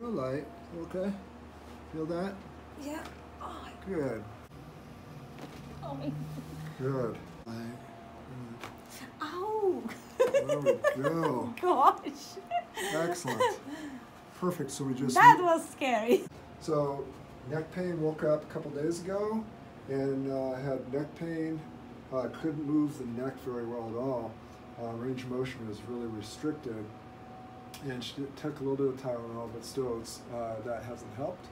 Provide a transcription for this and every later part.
real light. Okay. Feel that? Yeah. Oh, Good. oh my. Good. Ow. There we go. Gosh. Excellent. Perfect. So we just. That was scary. So neck pain, woke up a couple days ago and had neck pain. Couldn't move the neck very well at all. Range of motion was really restricted. And she took a little bit of Tylenol, but still that hasn't helped.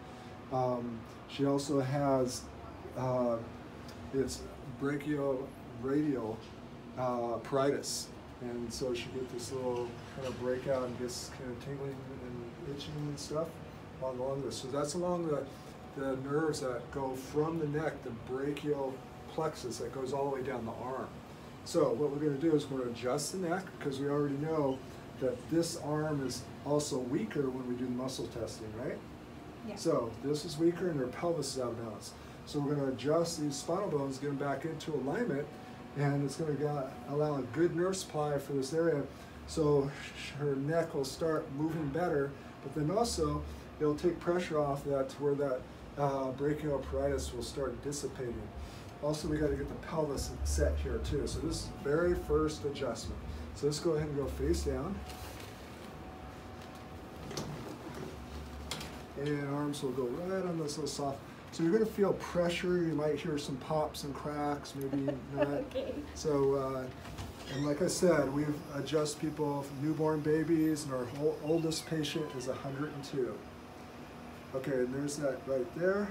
She also has it's brachioradial pruritis. And so she gets this little kind of breakout and gets kind of tingling and itching and stuff along this. So that's along the nerves that go from the neck, the brachial plexus that goes all the way down the arm. So what we're going to do is we're going to adjust the neck because we already know that this arm is also weaker when we do the muscle testing, right? Yeah. So this is weaker and her pelvis is out of balance. So we're going to adjust these spinal bones, get them back into alignment, and it's going to allow a good nerve supply for this area so her neck will start moving better, but then also it'll take pressure off that to where that brachial pruritus will start dissipating. Also, we got to get the pelvis set here too. So this is the very first adjustment. So let's go ahead and go face down. And arms will go right on this little soft. So you're going to feel pressure. You might hear some pops and cracks, maybe not. Okay. So, and like I said, we adjust people, newborn babies, and our oldest patient is 102. Okay, and there's that right there.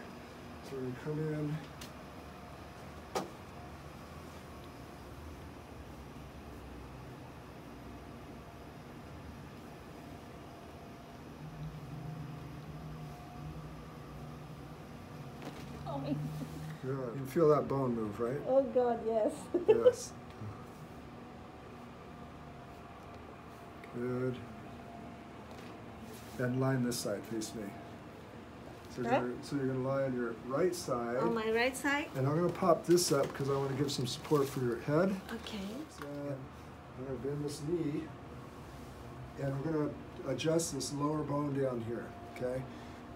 So we're going to come in. Oh my. Good. You can feel that bone move, right? Oh God, yes. Yes. Good. And line this side, face me. So you're going to lie on your right side. On my right side? And I'm going to pop this up because I want to give some support for your head. Okay. So I'm going to bend this knee. And we're going to adjust this lower bone down here, okay?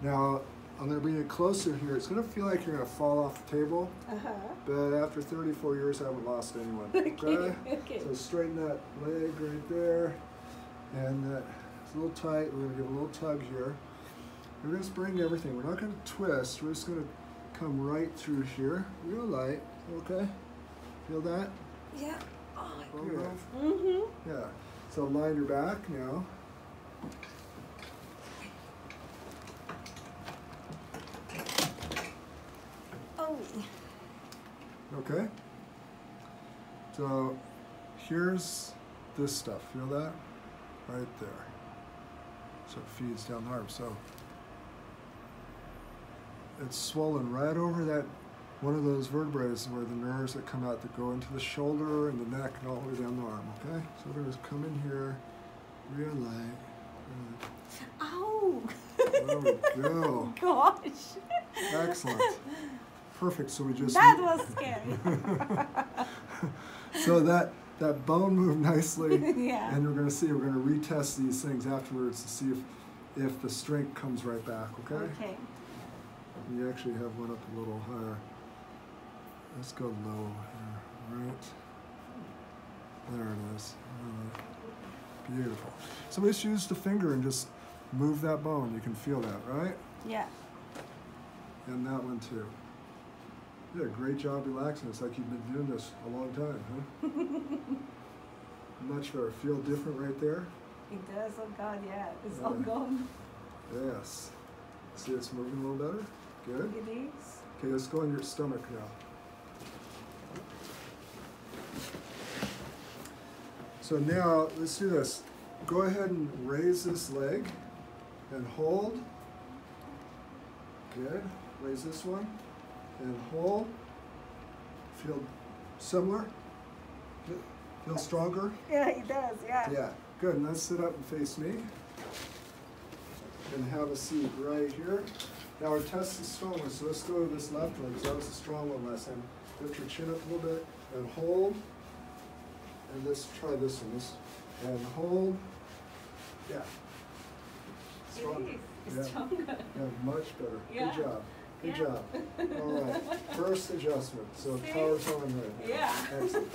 Now, I'm going to bring it closer here. It's going to feel like you're going to fall off the table. Uh-huh. But after 34 years, I haven't lost anyone. Okay? Okay. So straighten that leg right there. And it's a little tight. We're going to give a little tug here. We're going to bring everything. We're not going to twist. We're just going to come right through here. Real light. Okay? Feel that? Yeah. Oh, Good. mm-hmm. Yeah. So line your back now. Oh. Okay? So here's this stuff. Feel that? Right there. So it feeds down the arm. So it's swollen right over that one of those vertebrae where the nerves that come out that go into the shoulder and the neck and all the way down the arm. Okay? So we're going to come in here, real light. Ow! There we go. Gosh. Excellent. Perfect. So we just. That was scary. So that bone moved nicely. Yeah. And we're going to see. We're going to retest these things afterwards to see if the strength comes right back. Okay. Okay. You actually have one up a little higher. Let's go low here. Right. There it is. Beautiful. So we just use the finger and just move that bone. You can feel that, right? Yeah. And that one too. You did a great job relaxing. It's like you've been doing this a long time, huh? Much better. Feel different right there? It does. Oh God, yeah. It's Yeah. all gone. Yes. See, it's moving a little better? Good. It is. Okay, let's go on your stomach now. So now, let's do this. Go ahead and raise this leg and hold. Good. Raise this one and hold. Feel similar? Feel stronger? Yeah, it does. Yeah. Yeah. Good. And let's sit up and face me. And have a seat right here. Now our test is strong, so let's go to this left one because that was a strong one last time. Lift your chin up a little bit and hold. And let's try this one. And hold. Yeah. Stronger. Yeah. Stronger. Yeah, much better. Yeah. Good job. Good Yeah. job. All right. First adjustment. So See? power's on there. Yeah. Excellent.